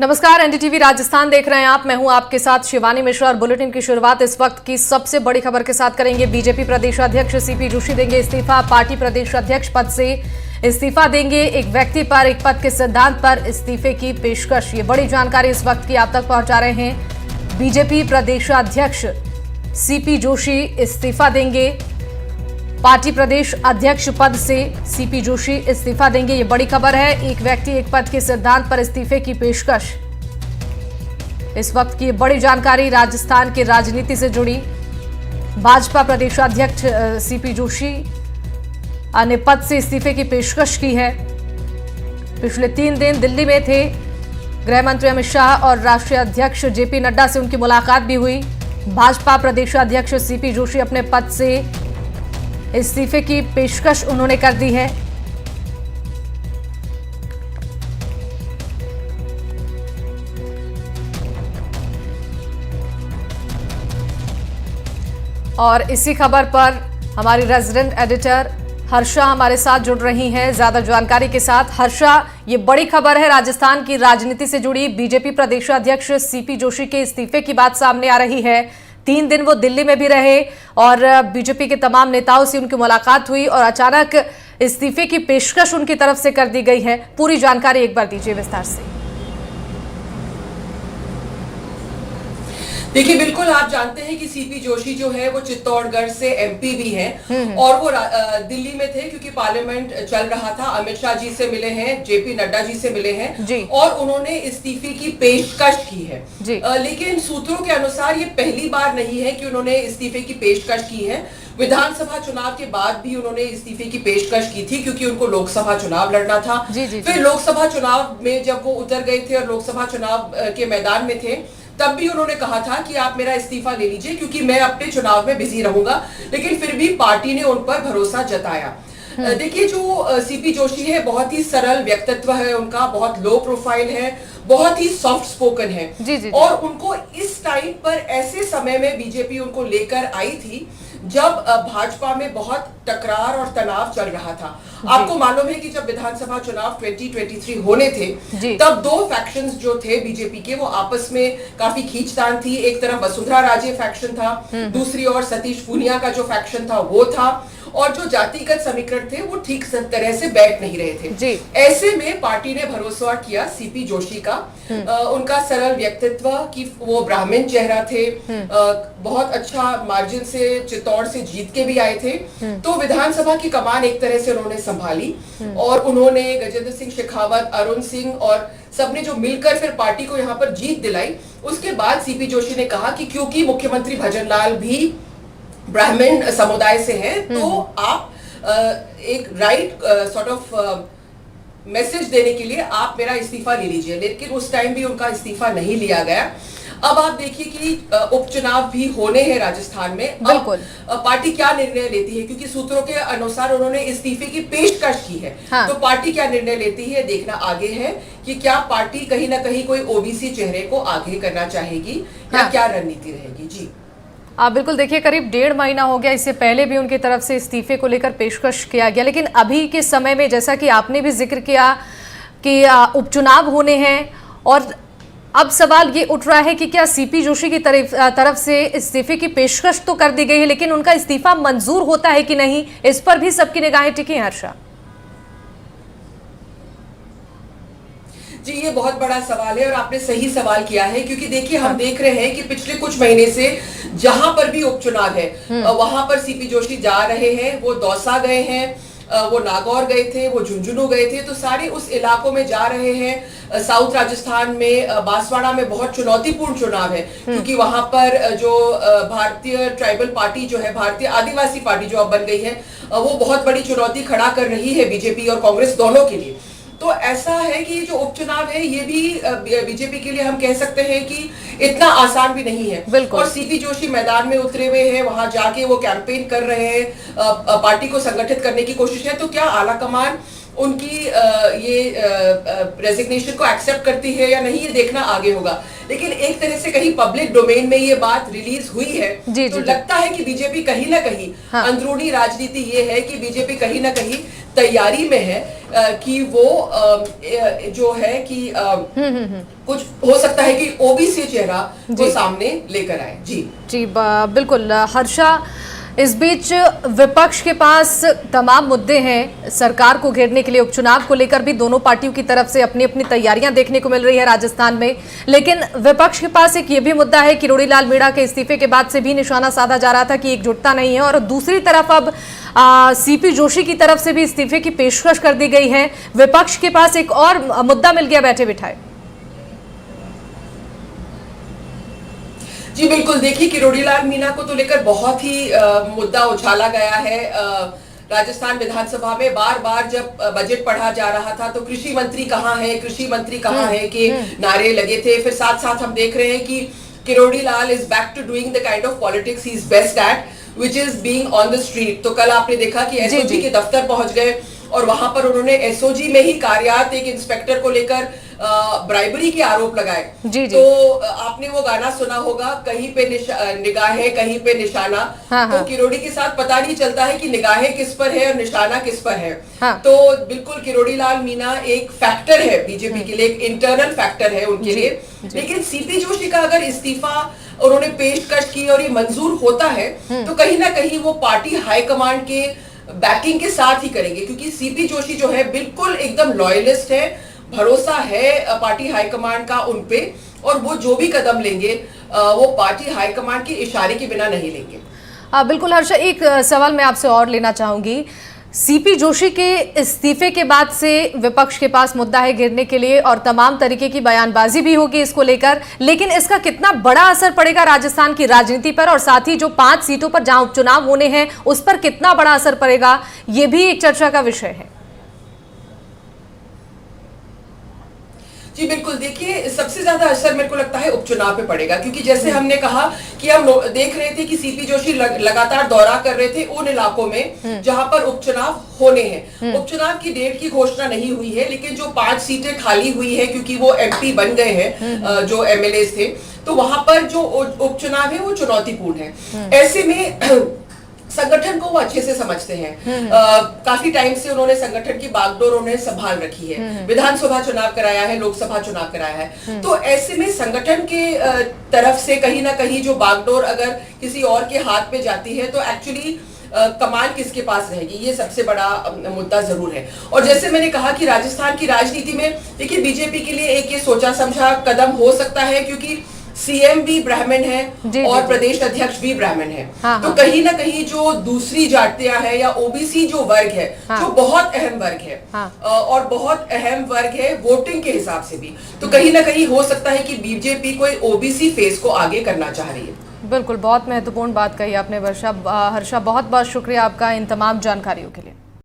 नमस्कार, एनडीटीवी राजस्थान देख रहे हैं आप। मैं हूं आपके साथ शिवानी मिश्रा और बुलेटिन की शुरुआत इस वक्त की सबसे बड़ी खबर के साथ करेंगे। बीजेपी प्रदेशाध्यक्ष सीपी जोशी देंगे इस्तीफा। पार्टी प्रदेशाध्यक्ष पद से इस्तीफा देंगे। एक व्यक्ति पर एक पद के सिद्धांत पर इस्तीफे की पेशकश, ये बड़ी जानकारी इस वक्त की आप तक पहुंचा रहे हैं। बीजेपी प्रदेशाध्यक्ष सीपी जोशी इस्तीफा देंगे। पार्टी प्रदेश अध्यक्ष पद से सीपी जोशी इस्तीफा देंगे, ये बड़ी खबर है। एक व्यक्ति एक पद के सिद्धांत पर इस्तीफे की पेशकश, इस वक्त की बड़ी जानकारी राजस्थान की राजनीति से जुड़ी। भाजपा प्रदेशाध्यक्ष सीपी जोशी ने पद से इस्तीफे की पेशकश की है। पिछले 3 दिन दिल्ली में थे। गृह मंत्री अमित शाह और राष्ट्रीय अध्यक्ष जेपी नड्डा से उनकी मुलाकात भी हुई। भाजपा प्रदेशाध्यक्ष सीपी जोशी अपने पद से इस्तीफे की पेशकश उन्होंने कर दी है। और इसी खबर पर हमारी रेजिडेंट एडिटर हर्षा हमारे साथ जुड़ रही हैं ज्यादा जानकारी के साथ। हर्षा, ये बड़ी खबर है राजस्थान की राजनीति से जुड़ी। बीजेपी प्रदेशाध्यक्ष सीपी जोशी के इस्तीफे की बात सामने आ रही है। 3 दिन वो दिल्ली में भी रहे और बीजेपी के तमाम नेताओं से उनकी मुलाकात हुई और अचानक इस्तीफे की पेशकश उनकी तरफ से कर दी गई है। पूरी जानकारी एक बार दीजिए विस्तार से। देखिए, बिल्कुल आप जानते हैं कि सीपी जोशी जो है वो चित्तौड़गढ़ से एमपी भी हैं और वो दिल्ली में थे क्योंकि पार्लियामेंट चल रहा था। अमित शाह जी से मिले हैं, जेपी नड्डा जी से मिले हैं और उन्होंने इस्तीफे की पेशकश की है। लेकिन सूत्रों के अनुसार ये पहली बार नहीं है कि उन्होंने इस्तीफे की पेशकश की है। विधानसभा चुनाव के बाद भी उन्होंने इस्तीफे की पेशकश की थी क्योंकि उनको लोकसभा चुनाव लड़ना था। फिर लोकसभा चुनाव में जब वो उतर गए थे और लोकसभा चुनाव के मैदान में थे, तब भी उन्होंने कहा था कि आप मेरा इस्तीफा ले लीजिए क्योंकि मैं अपने चुनाव में बिजी रहूंगा। लेकिन फिर भी पार्टी ने उन पर भरोसा जताया। देखिए, जो सीपी जोशी है बहुत ही सरल व्यक्तित्व है उनका, बहुत लो प्रोफाइल है, बहुत ही सॉफ्ट स्पोकन है। और उनको इस टाइम पर ऐसे समय में बीजेपी उनको लेकर आई थी जब भाजपा में बहुत टकरार और तनाव चल रहा था। आपको मालूम है कि जब विधानसभा चुनाव 2023 होने थे तब 2 फैक्शंस जो थे बीजेपी के वो आपस में काफी खींचतान थी। एक तरफ वसुंधरा राजे फैक्शन था, दूसरी ओर सतीश पूनिया का जो फैक्शन था वो था और जो जातिगत समीकरण थे वो ठीक तरह से बैठ नहीं रहे थे। ऐसे में पार्टी ने भरोसा किया सीपी जोशी का, उनका सरल व्यक्तित्व की वो ब्राह्मण चेहरा थे, बहुत अच्छा मार्जिन से चित्तौड़ से जीत के भी आए थे। तो विधानसभा की कमान एक तरह से उन्होंने संभाली और उन्होंने गजेंद्र सिंह शेखावत, अरुण सिंह और सबने जो मिलकर फिर पार्टी को यहाँ पर जीत दिलाई। उसके बाद सीपी जोशी ने कहा कि क्योंकि मुख्यमंत्री भजन लाल भी ब्राह्मण समुदाय से हैं तो आप एक राइट सॉर्ट ऑफ मैसेज देने के लिए आप मेरा इस्तीफा ले लीजिए। लेकिन उस टाइम भी उनका इस्तीफा नहीं लिया गया। अब आप देखिए कि उपचुनाव भी होने हैं राजस्थान में। बिल्कुल। पार्टी क्या निर्णय लेती है, क्योंकि सूत्रों के अनुसार उन्होंने इस्तीफे की पेशकश की है। तो पार्टी क्या निर्णय लेती है देखना आगे है कि क्या पार्टी कहीं ना कहीं कोई ओबीसी चेहरे को आगे करना चाहेगी या क्या रणनीति रहेगी। जी बिल्कुल। देखिए, करीब 1.5 महीना हो गया, इससे पहले भी उनकी तरफ से इस्तीफे को लेकर पेशकश किया गया। लेकिन अभी के समय में जैसा कि आपने भी जिक्र किया कि उपचुनाव होने हैं और अब सवाल ये उठ रहा है कि क्या सीपी जोशी की तरफ से इस्तीफे की पेशकश तो कर दी गई है लेकिन उनका इस्तीफा मंजूर होता है कि नहीं, इस पर भी सबकी निगाहें टिकी हैं। हर्षा जी, ये बहुत बड़ा सवाल है और आपने सही सवाल किया है क्योंकि देखिए हम देख रहे हैं कि पिछले कुछ महीने से जहां पर भी उपचुनाव है वहां पर सीपी जोशी जा रहे हैं। वो दौसा गए हैं, वो नागौर गए थे, वो झुंझुनू गए थे, तो सारे उस इलाकों में जा रहे हैं। साउथ राजस्थान में बांसवाड़ा में बहुत चुनौतीपूर्ण चुनाव है क्योंकि वहां पर जो भारतीय ट्राइबल पार्टी जो है, भारतीय आदिवासी पार्टी जो अब बन गई है, वो बहुत बड़ी चुनौती खड़ा कर रही है बीजेपी और कांग्रेस दोनों के लिए। तो ऐसा है कि जो उपचुनाव है ये भी बीजेपी के लिए हम कह सकते हैं कि इतना आसान भी नहीं है। और सीपी जोशी मैदान में उतरे हुए हैं, वहां जाके वो कैंपेन कर रहे हैं, पार्टी को संगठित करने की कोशिश है। तो क्या आला कमान उनकी ये रेजिग्नेशन को एक्सेप्ट करती है या नहीं, ये देखना आगे होगा। लेकिन एक तरह से कहीं पब्लिक डोमेन में ये बात रिलीज हुई है, तो लगता है कि बीजेपी कहीं ना कहीं, अंदरूनी राजनीति ये है कि बीजेपी कहीं ना कहीं तैयारी में है कि वो जो है कि कुछ हो सकता है कि ओबीसी चेहरा वो सामने लेकर आए। जी बिल्कुल हर्षा, इस बीच विपक्ष के पास तमाम मुद्दे हैं सरकार को घेरने के लिए। उपचुनाव को लेकर भी दोनों पार्टियों की तरफ से अपनी अपनी तैयारियां देखने को मिल रही है राजस्थान में, लेकिन विपक्ष के पास एक ये भी मुद्दा है कि किरोड़ीलाल मीणा के इस्तीफे के बाद से भी निशाना साधा जा रहा था कि एकजुटता नहीं है, और दूसरी तरफ अब सीपी जोशी की तरफ से भी इस्तीफे की पेशकश कर दी गई है। विपक्ष के पास एक और मुद्दा मिल गया बैठे बिठाए। जी बिल्कुल, देखिए किरोड़ीलाल मीणा को तो लेकर बहुत ही मुद्दा उछाला गया है। राजस्थान विधानसभा में बार बार जब बजट पढ़ा जा रहा था तो कृषि मंत्री कहाँ है, कृषि मंत्री कहाँ है के नारे लगे थे। फिर साथ साथ हम देख रहे हैं कि Kirodilal is back to doing the kind of politics he is best at, which is being on the street. तो कल आपने देखा कि एसओजी के दफ्तर पहुंच गए और वहां पर उन्होंने एसओजी में ही कार्यालय एक इंस्पेक्टर को लेकर ब्राइबरी के आरोप लगाए। तो आपने वो गाना सुना होगा, कहीं पे निगाहें कहीं पे निशाना। तो किरोड़ी के साथ पता नहीं चलता है कि निगाहें किस पर है और निशाना किस पर है। तो बिल्कुल किरोड़ीलाल मीणा एक फैक्टर है बीजेपी के लिए, एक इंटरनल फैक्टर है उनके लिए। लेकिन सीपी जोशी का अगर इस्तीफा उन्होंने पेशकश की और ये मंजूर होता है तो कहीं ना कहीं वो पार्टी हाईकमांड के बैकिंग के साथ ही करेंगे, क्योंकि सीपी जोशी जो है बिल्कुल एकदम लॉयलिस्ट है, भरोसा है पार्टी हाईकमांड का उन पे, और वो जो भी कदम लेंगे वो पार्टी हाईकमांड के इशारे के बिना नहीं लेंगे। बिल्कुल हर्षा, एक सवाल मैं आपसे और लेना चाहूंगी। सीपी जोशी के इस्तीफे के बाद से विपक्ष के पास मुद्दा है गिरने के लिए और तमाम तरीके की बयानबाजी भी होगी इसको लेकर, लेकिन इसका कितना बड़ा असर पड़ेगा राजस्थान की राजनीति पर, और साथ ही जो 5 सीटों पर जहां उपचुनाव होने हैं उस पर कितना बड़ा असर पड़ेगा, यह भी एक चर्चा का विषय है। जी बिल्कुल, देखिए सबसे ज्यादा असर मेरे को लगता है उपचुनाव पे पड़ेगा, क्योंकि जैसे हमने कहा कि हम देख रहे थे कि सीपी जोशी लगातार दौरा कर रहे थे उन इलाकों में जहां पर उपचुनाव होने हैं। उपचुनाव की डेट की घोषणा नहीं हुई है, लेकिन जो 5 सीटें खाली हुई है क्योंकि वो एमपी बन गए हैं जो एमएलए थे, तो वहां पर जो उपचुनाव है वो चुनौतीपूर्ण है। ऐसे में संगठन को वो अच्छे से समझते हैं। काफी टाइम से उन्होंने संगठन की बागडोर उन्हें संभाल रखी है, विधानसभा चुनाव कराया है, लोकसभा चुनाव कराया है। तो ऐसे में संगठन के तरफ से कहीं ना कहीं जो बागडोर अगर किसी और के हाथ पे जाती है तो एक्चुअली कमान किसके पास रहेगी, ये सबसे बड़ा मुद्दा जरूर है। और जैसे मैंने कहा कि राजस्थान की राजनीति में देखिए बीजेपी के लिए एक ये सोचा समझा कदम हो सकता है, क्योंकि सीएम भी ब्राह्मण है और प्रदेश अध्यक्ष भी ब्राह्मण है। तो कहीं ना कहीं जो दूसरी जातियां है या ओबीसी जो वर्ग है, जो बहुत अहम वर्ग है और बहुत अहम वर्ग है वोटिंग के हिसाब से भी, तो कहीं ना कहीं हो सकता है कि बीजेपी कोई ओबीसी फेस को आगे करना चाह रही है। बिल्कुल, बहुत महत्वपूर्ण बात कही आपने हर्षा। बहुत बहुत शुक्रिया आपका इन तमाम जानकारियों के लिए।